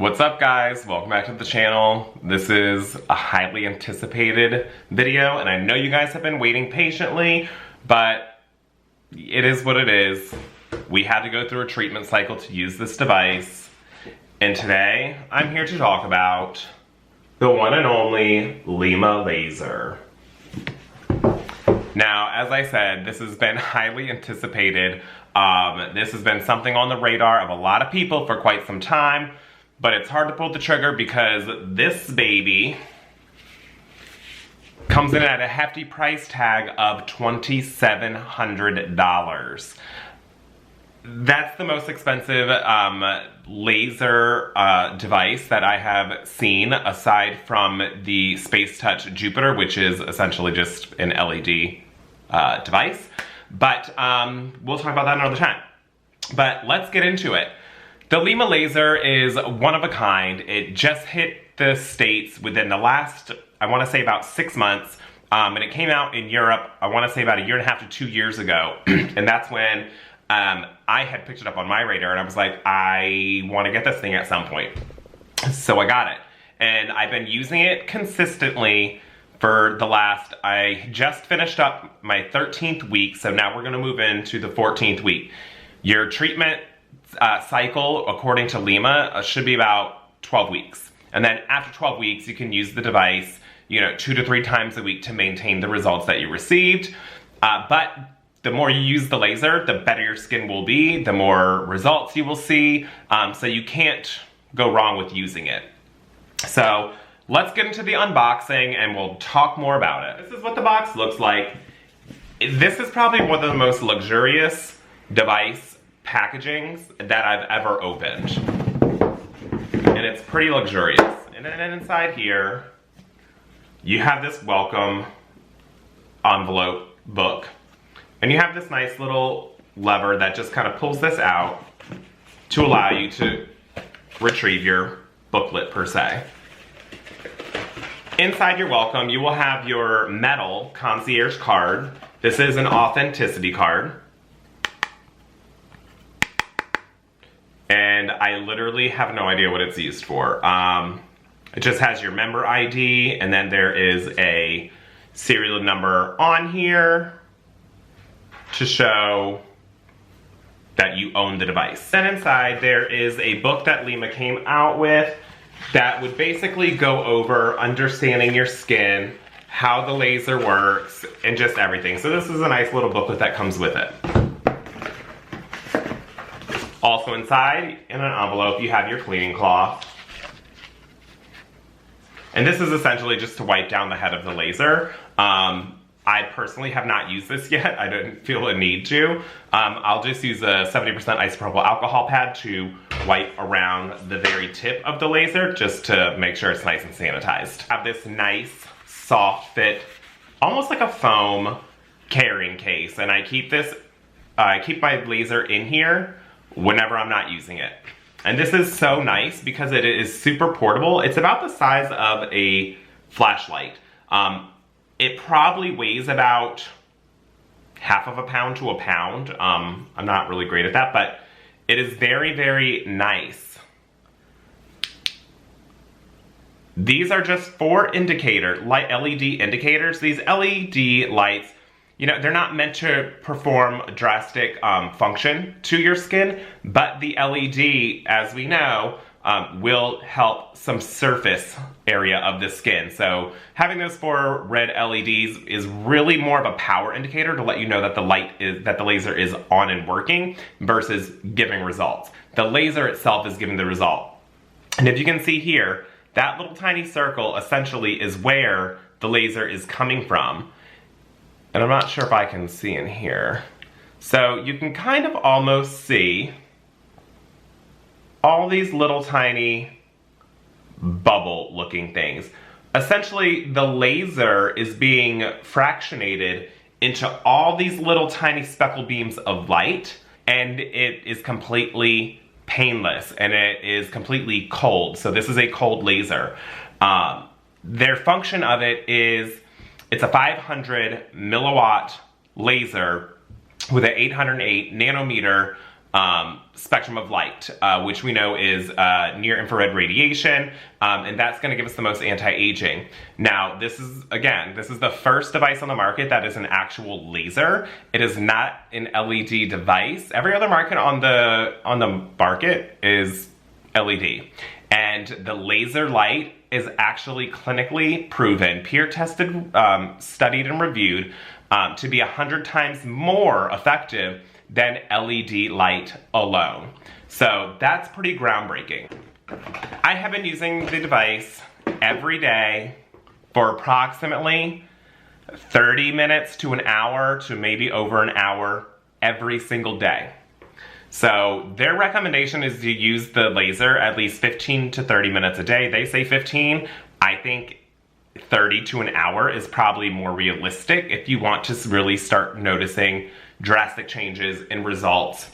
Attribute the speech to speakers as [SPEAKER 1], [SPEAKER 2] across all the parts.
[SPEAKER 1] What's up guys? Welcome back to the channel. This is a highly anticipated video and I know you guys have been waiting patiently, but it is what it is. We had to go through a treatment cycle to use this device, and today I'm here to talk about the one and only LYMA laser. Now, as I said, this has been highly anticipated. This has been something on the radar of a lot of people for quite some time, but it's hard to pull the trigger because this baby comes in at a hefty price tag of $2,700. That's the most expensive laser device that I have seen, aside from the Space Touch Jupiter, which is essentially just an LED device. But we'll talk about that another time. But let's get into it. The LYMA laser is one of a kind. It just hit the States within the last, I want to say, about 6 months. And it came out in Europe, I want to say, about 1.5 to 2 years ago. And that's when I had picked it up on my radar and I was like, I want to get this thing at some point. So I got it. And I've been using it consistently for the last, I just finished up my 13th week, so now we're going to move into the 14th week. Your treatment cycle, according to LYMA, should be about 12 weeks. And then after 12 weeks, you can use the device, 2 to 3 times a week to maintain the results that you received. But the more you use the laser, the better your skin will be, the more results you will see. So you can't go wrong with using it. So let's get into the unboxing and we'll talk more about it. This is what the box looks like. This is probably one of the most luxurious device packagings that I've ever opened. And it's pretty luxurious. And then inside here, you have this welcome envelope book. And you have this nice little lever that just kind of pulls this out to allow you to retrieve your booklet per se. Inside your welcome, you will have your metal concierge card. This is an authenticity card. And I literally have no idea what it's used for. It just has your member ID, and then there is a serial number on here to show that you own the device. Then inside there is a book that LYMA came out with that would basically go over understanding your skin, how the laser works, and just everything. So this is a nice little booklet that comes with it. Also inside, in an envelope, you have your cleaning cloth. And this is essentially just to wipe down the head of the laser. I personally have not used this yet. I didn't feel a need to. I'll just use a 70% isopropyl alcohol pad to wipe around the very tip of the laser just to make sure it's nice and sanitized. I have this nice, soft fit, almost like a foam carrying case. And I keep my laser in here whenever I'm not using it. And this is so nice because it is super portable. It's about the size of a flashlight. It probably weighs about ½ pound to a pound. I'm not really great at that, but it is very, very nice. These are just 4 LED indicators. These LED lights, they're not meant to perform a drastic function to your skin, but the LED, as we know, will help some surface area of the skin. So having those 4 red LEDs is really more of a power indicator to let you know that the laser is on and working versus giving results. The laser itself is giving the result. And if you can see here, that little tiny circle essentially is where the laser is coming from. And I'm not sure if I can see in here. So you can kind of almost see all these little tiny bubble looking things. Essentially, the laser is being fractionated into all these little tiny speckle beams of light, and it is completely painless and it is completely cold. So this is a cold laser. Their function of it is, it's a 500 milliwatt laser with an 808 nanometer spectrum of light, which we know is near infrared radiation, and that's going to give us the most anti-aging. Now, this is the first device on the market that is an actual laser. It is not an LED device. Every other market on the market is LED, and the laser light is actually clinically proven, peer tested, studied and reviewed to be 100 times more effective than LED light alone. So that's pretty groundbreaking. I have been using the device every day for approximately 30 minutes to an hour to maybe over an hour every single day. So their recommendation is to use the laser at least 15 to 30 minutes a day. They say 15. I think 30 to an hour is probably more realistic if you want to really start noticing drastic changes in results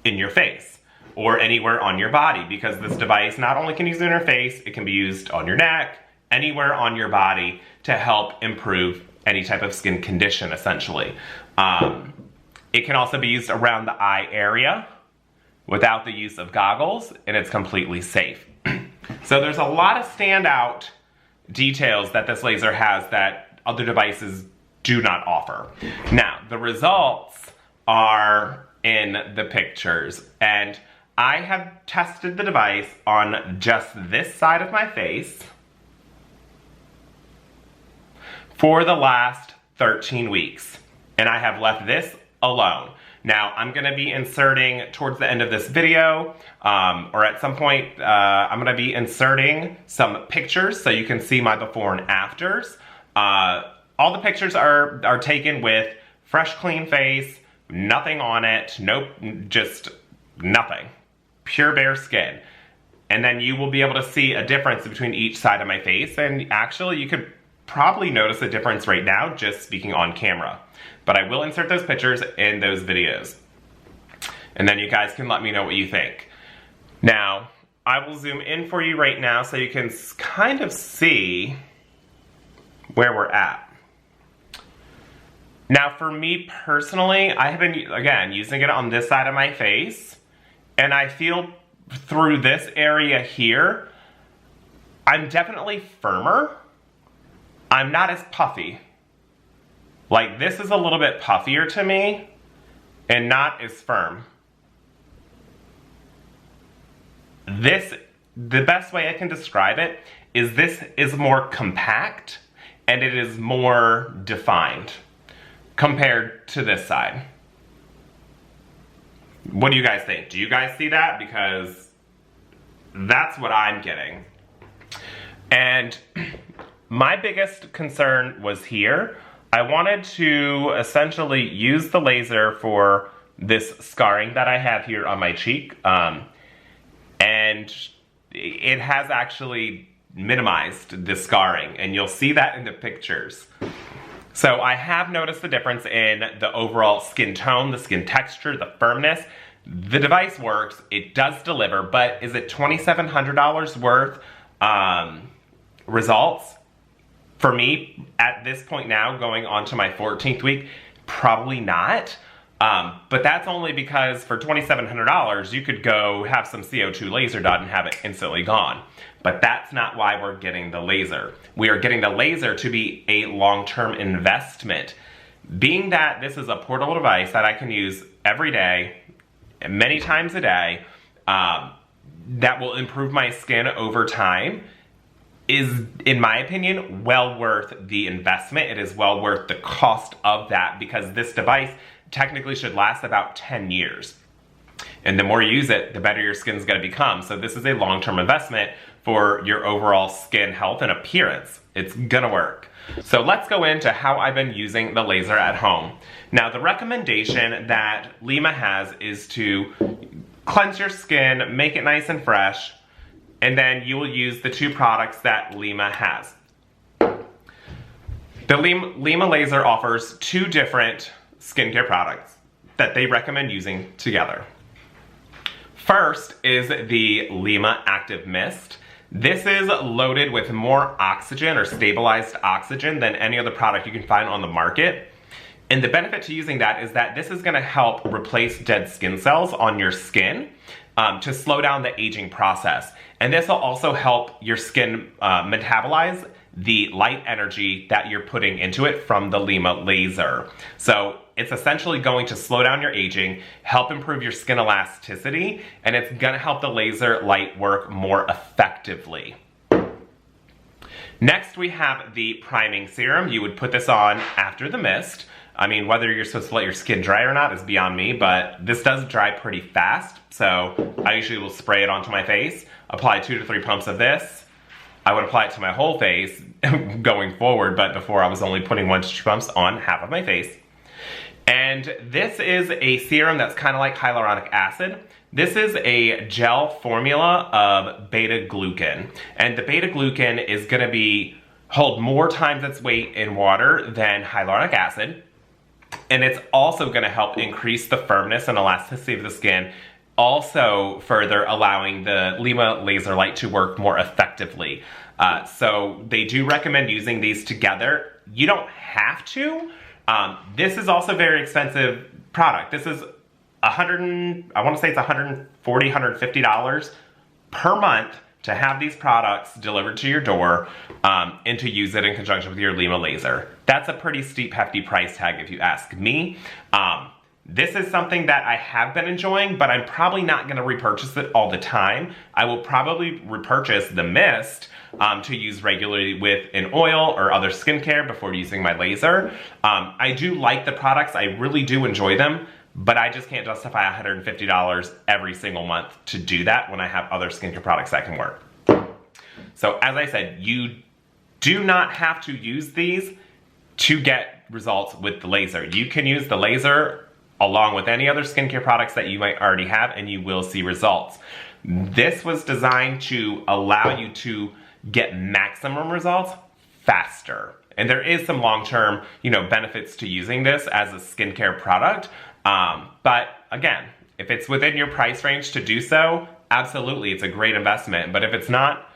[SPEAKER 1] in your face or anywhere on your body, because this device not only can use it in your face, it can be used on your neck, anywhere on your body to help improve any type of skin condition, essentially. It can also be used around the eye area without the use of goggles, and it's completely safe. So there's a lot of standout details that this laser has that other devices do not offer. Now, the results are in the pictures, and I have tested the device on just this side of my face for the last 13 weeks, and I have left this alone. Now, I'm going to be inserting towards the end of this video, or at some point, I'm going to be inserting some pictures so you can see my before and afters. All the pictures are taken with fresh, clean face, nothing on it, nope, just nothing. Pure bare skin. And then you will be able to see a difference between each side of my face, and actually you could probably notice a difference right now just speaking on camera. But I will insert those pictures in those videos. And then you guys can let me know what you think. Now, I will zoom in for you right now so you can kind of see where we're at. Now, for me personally, I have been, again, using it on this side of my face, and I feel through this area here, I'm definitely firmer. I'm not as puffy. Like, this is a little bit puffier to me and not as firm. The best way I can describe it is this is more compact and it is more defined compared to this side. What do you guys think? Do you guys see that? Because that's what I'm getting. And my biggest concern was here. I wanted to essentially use the laser for this scarring that I have here on my cheek. And it has actually minimized the scarring, and you'll see that in the pictures. So I have noticed the difference in the overall skin tone, the skin texture, the firmness. The device works, it does deliver, but is it $2,700 worth results? For me, at this point now, going on to my 14th week, probably not. But that's only because for $2,700, you could go have some CO2 laser done and have it instantly gone. But that's not why we're getting the laser. We are getting the laser to be a long-term investment. Being that this is a portable device that I can use every day, many times a day, that will improve my skin over time, is, in my opinion, well worth the investment. It is well worth the cost of that, because this device technically should last about 10 years. And the more you use it, the better your skin's gonna become. So this is a long-term investment for your overall skin health and appearance. It's gonna work. So let's go into how I've been using the laser at home. Now, the recommendation that LYMA has is to cleanse your skin, make it nice and fresh, and then you will use the two products that LYMA has. The LYMA laser offers two different skincare products that they recommend using together. First is the LYMA Active Mist. This is loaded with more oxygen or stabilized oxygen than any other product you can find on the market. And the benefit to using that is that this is going to help replace dead skin cells on your skin to slow down the aging process. And this will also help your skin metabolize the light energy that you're putting into it from the LYMA laser. So it's essentially going to slow down your aging, help improve your skin elasticity, and it's going to help the laser light work more effectively. Next, we have the priming serum. You would put this on after the mist. I mean, whether you're supposed to let your skin dry or not is beyond me, but this does dry pretty fast. So I usually will spray it onto my face, apply 2 to 3 pumps of this. I would apply it to my whole face going forward, but before I was only putting 1 to 2 pumps on half of my face. And this is a serum that's kind of like hyaluronic acid. This is a gel formula of beta-glucan. And the beta-glucan is going to hold more times its weight in water than hyaluronic acid. And it's also going to help increase the firmness and elasticity of the skin, also further allowing the LYMA laser light to work more effectively. So they do recommend using these together. You don't have to. This is also a very expensive product. This is I want to say it's $140, $150 per month to have these products delivered to your door and to use it in conjunction with your LYMA laser. That's a pretty steep, hefty price tag if you ask me. This is something that I have been enjoying, but I'm probably not going to repurchase it all the time. I will probably repurchase the mist to use regularly with an oil or other skincare before using my laser. I do like the products. I really do enjoy them, but I just can't justify $150 every single month to do that when I have other skincare products that can work. So as I said, you do not have to use these to get results with the laser. You can use the laser along with any other skincare products that you might already have, and you will see results. This was designed to allow you to get maximum results faster. And there is some long-term, benefits to using this as a skincare product. But again, if it's within your price range to do so, absolutely, it's a great investment. But if it's not,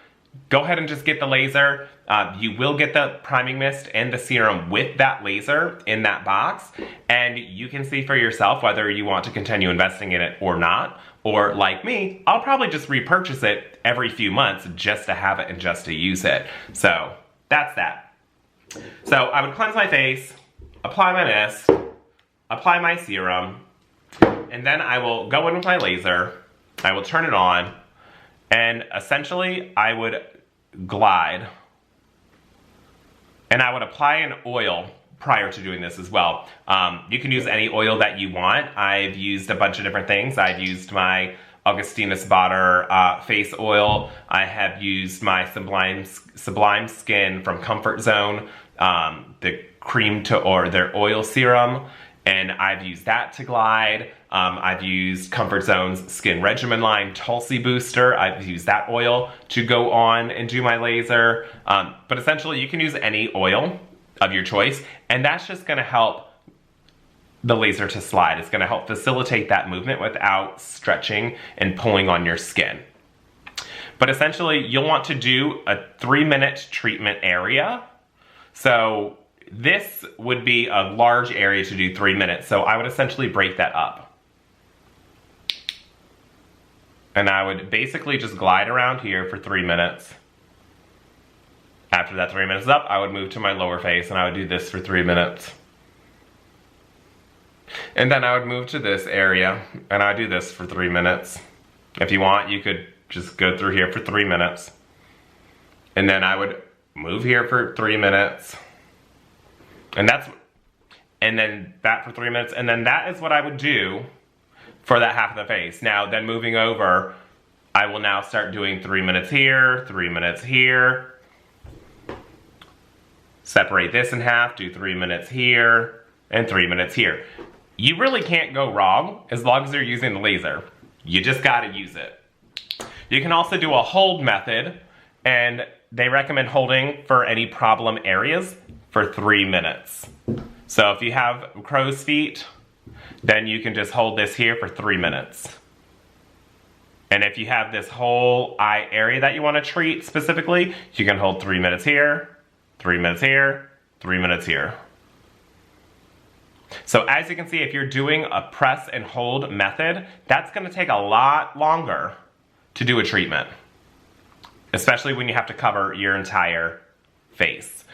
[SPEAKER 1] go ahead and just get the laser. You will get the priming mist and the serum with that laser in that box, and you can see for yourself whether you want to continue investing in it or not. Or like me, I'll probably just repurchase it every few months just to have it and just to use it. So that's that. So I would cleanse my face, apply my mist, apply my serum, and then I will go in with my laser. I will turn it on, and essentially I would glide, and I would apply an oil prior to doing this as well. You can use any oil that you want. I've used a bunch of different things. I've used my Augustinus Bader face oil. I have used my Sublime Skin from Comfort Zone, the cream to or their oil serum, and I've used that to glide. I've used Comfort Zone's Skin Regimen line Tulsi Booster. I've used that oil to go on and do my laser. But essentially you can use any oil of your choice, and that's just going to help the laser to slide. It's going to help facilitate that movement without stretching and pulling on your skin. But essentially you'll want to do a 3-minute treatment area. So this would be a large area to do 3 minutes. So I would essentially break that up. And I would basically just glide around here for 3 minutes. After that 3 minutes is up, I would move to my lower face and I would do this for 3 minutes. And then I would move to this area and I would do this for 3 minutes. If you want, you could just go through here for 3 minutes. And then I would move here for 3 minutes. And then that for 3 minutes. And then that is what I would do for that half of the face. Now, then moving over, I will now start doing 3 minutes here, 3 minutes here. Separate this in half, do 3 minutes here, and 3 minutes here. You really can't go wrong as long as you're using the laser. You just gotta use it. You can also do a hold method, and they recommend holding for any problem areas for 3 minutes. So if you have crow's feet, then you can just hold this here for 3 minutes. And if you have this whole eye area that you want to treat specifically, you can hold 3 minutes here, 3 minutes here, 3 minutes here. So as you can see, if you're doing a press and hold method, that's gonna take a lot longer to do a treatment, especially when you have to cover your entire face.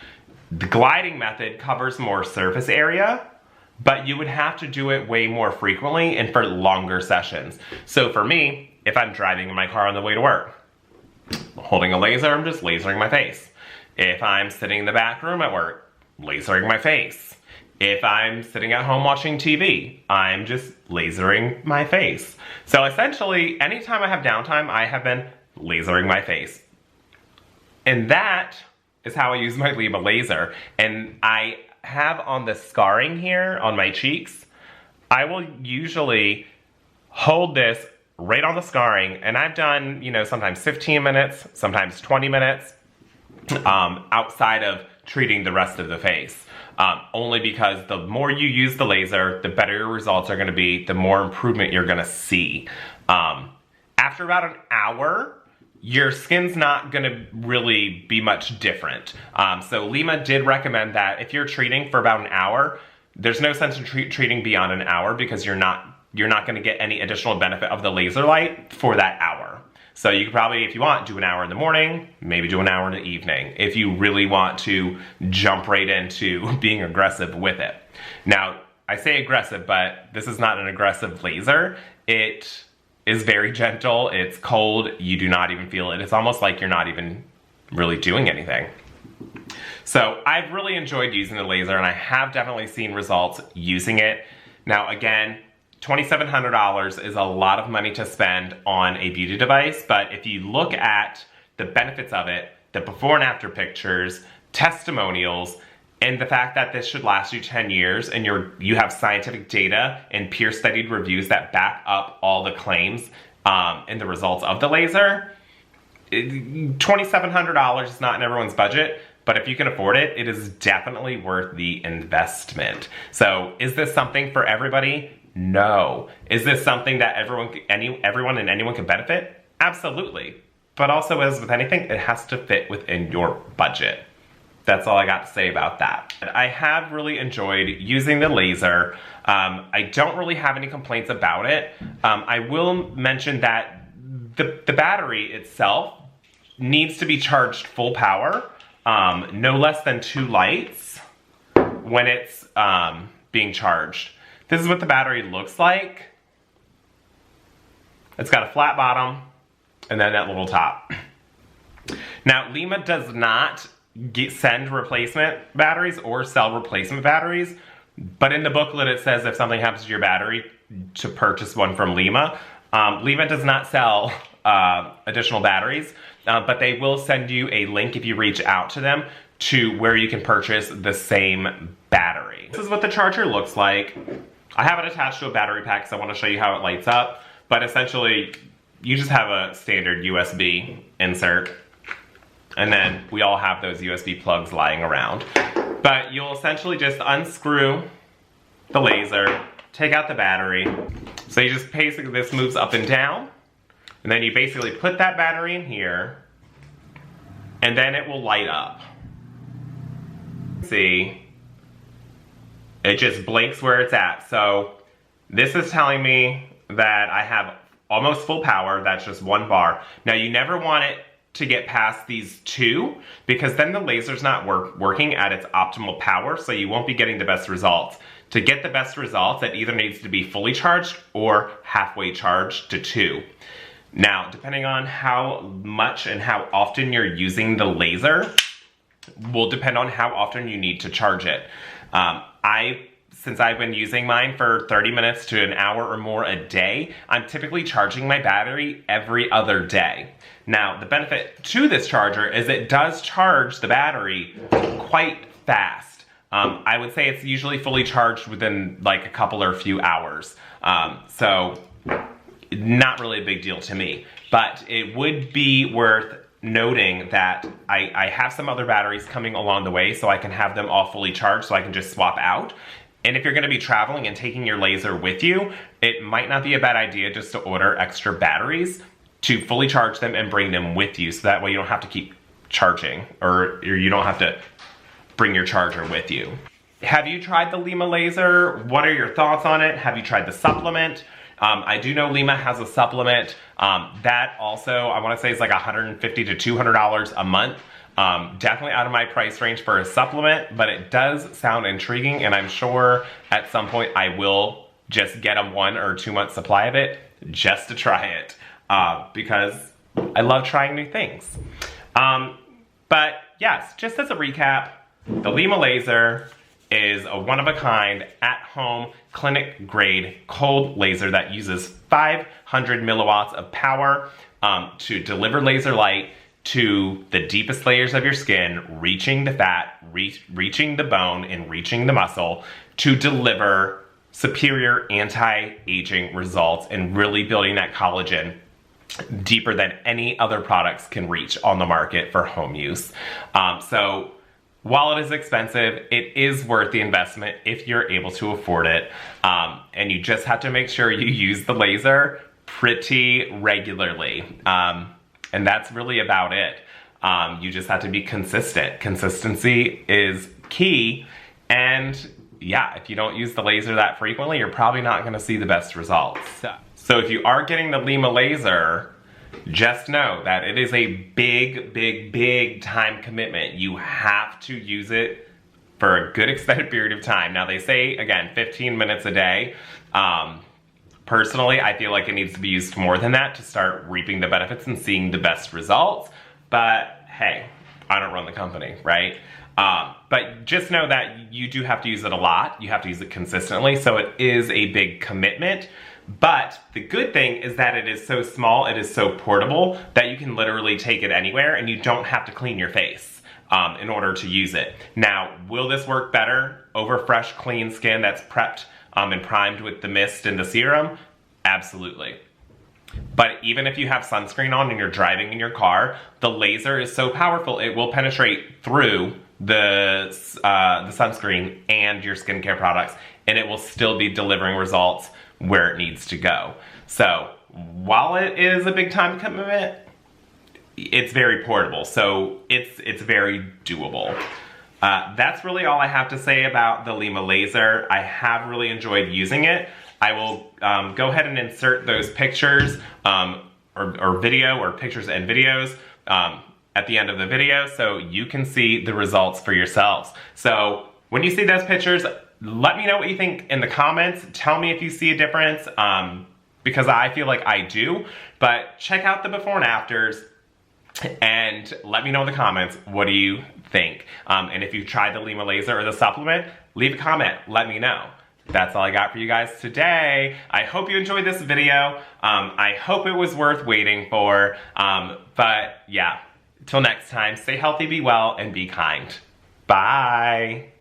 [SPEAKER 1] The gliding method covers more surface area, but you would have to do it way more frequently and for longer sessions. So for me, if I'm driving in my car on the way to work, holding a laser, I'm just lasering my face. If I'm sitting in the back room at work, lasering my face. If I'm sitting at home watching TV, I'm just lasering my face. So essentially, anytime I have downtime, I have been lasering my face. And that is how I use my LYMA laser. And I have on the scarring here on my cheeks, I will usually hold this right on the scarring, and I've done, you know, sometimes 15 minutes, sometimes 20 minutes, outside of treating the rest of the face. Only because the more you use the laser, the better your results are gonna be, the more improvement you're gonna see. After about an hour, your skin's not gonna really be much different. So LYMA did recommend that if you're treating for about an hour, there's no sense in treating beyond an hour because you're not gonna get any additional benefit of the laser light for that hour. So you could probably, if you want, do an hour in the morning, maybe do an hour in the evening, if you really want to jump right into being aggressive with it. Now, I say aggressive, but this is not an aggressive laser. It is very gentle, it's cold, you do not even feel it. It's almost like you're not even really doing anything. So I've really enjoyed using the laser, and I have definitely seen results using it. Now again, $2,700 is a lot of money to spend on a beauty device, but if you look at the benefits of it, the before and after pictures, testimonials, and the fact that this should last you 10 years and you have scientific data and peer-studied reviews that back up all the claims and the results of the laser, $2,700 is not in everyone's budget, but if you can afford it, it is definitely worth the investment. So is this something for everybody? No. Is this something that everyone and anyone can benefit? Absolutely. But also, as with anything, it has to fit within your budget. That's all I got to say about that. I have really enjoyed using the laser. I don't really have any complaints about it. I will mention that the battery itself needs to be charged full power, no less than 2 lights when it's being charged. This is what the battery looks like. It's got a flat bottom and then that little top. Now, LYMA does not send replacement batteries or sell replacement batteries, but in the booklet it says if something happens to your battery, to purchase one from LYMA. LYMA does not sell additional batteries, but they will send you a link if you reach out to them to where you can purchase the same battery. This is what the charger looks like. I have it attached to a battery pack, so I want to show you how it lights up, but essentially you just have a standard USB insert, and then we all have those USB plugs lying around. But you'll essentially just unscrew the laser, take out the battery. So you just basically, this moves up and down, and then you basically put that battery in here, and then it will light up. See, it just blinks where it's at. So this is telling me that I have almost full power. That's just 1 bar. Now you never want it to get past these 2, because then the laser's not working at its optimal power, so you won't be getting the best results. To get the best results, it either needs to be fully charged or halfway charged to 2. Now, depending on how much and how often you're using the laser, will depend on how often you need to charge it. Since I've been using mine for 30 minutes to an hour or more a day, I'm typically charging my battery every other day. Now, the benefit to this charger is it does charge the battery quite fast. I would say it's usually fully charged within like a couple or a few hours. So, not really a big deal to me. But it would be worth noting that I have some other batteries coming along the way, so I can have them all fully charged so I can just swap out. And if you're gonna be traveling and taking your laser with you, it might not be a bad idea just to order extra batteries to fully charge them and bring them with you, so that way you don't have to keep charging, or you don't have to bring your charger with you. Have you tried the LYMA laser? What are your thoughts on it? Have you tried the supplement? I do know LYMA has a supplement that also, I want to say is like $150 to $200 a month. Definitely out of my price range for a supplement, but it does sound intriguing, and I'm sure at some point I will just get a 1 or 2 month supply of it just to try it because I love trying new things. But yes, just as a recap, the LYMA laser is a one-of-a-kind, at-home, clinic-grade cold laser that uses 500 milliwatts of power to deliver laser light to the deepest layers of your skin, reaching the fat, reaching the bone, and reaching the muscle to deliver superior anti-aging results and really building that collagen deeper than any other products can reach on the market for home use. So while it is expensive, it is worth the investment if you're able to afford it. And you just have to make sure you use the laser pretty regularly. And that's really about it. You just have to be consistent. Consistency is key. And yeah, if you don't use the laser that frequently, you're probably not gonna see the best results. So if you are getting the LYMA laser, just know that it is a big time commitment. You have to use it for a good extended period of time. Now they say, again, 15 minutes a day. Personally, I feel like it needs to be used more than that to start reaping the benefits and seeing the best results. But hey, I don't run the company, right? But just know that you do have to use it a lot. You have to use it consistently. So it is a big commitment. But the good thing is that it is so small, it is so portable that you can literally take it anywhere and you don't have to clean your face in order to use it. Now, will this work better over fresh, clean skin that's prepped and primed with the mist and the serum? Absolutely. But even if you have sunscreen on and you're driving in your car, the laser is so powerful it will penetrate through the sunscreen and your skincare products, and it will still be delivering results where it needs to go. So while it is a big time commitment, it's very portable, so it's very doable. That's really all I have to say about the LYMA laser. I have really enjoyed using it. I will go ahead and insert those pictures or video or pictures and videos at the end of the video so you can see the results for yourselves. So when you see those pictures, let me know what you think in the comments. Tell me if you see a difference because I feel like I do. But check out the before and afters and let me know in the comments, what do you think? And if you've tried the LYMA laser or the supplement, leave a comment, let me know. That's all I got for you guys today. I hope you enjoyed this video. I hope it was worth waiting for. But yeah, till next time, stay healthy, be well, and be kind. Bye.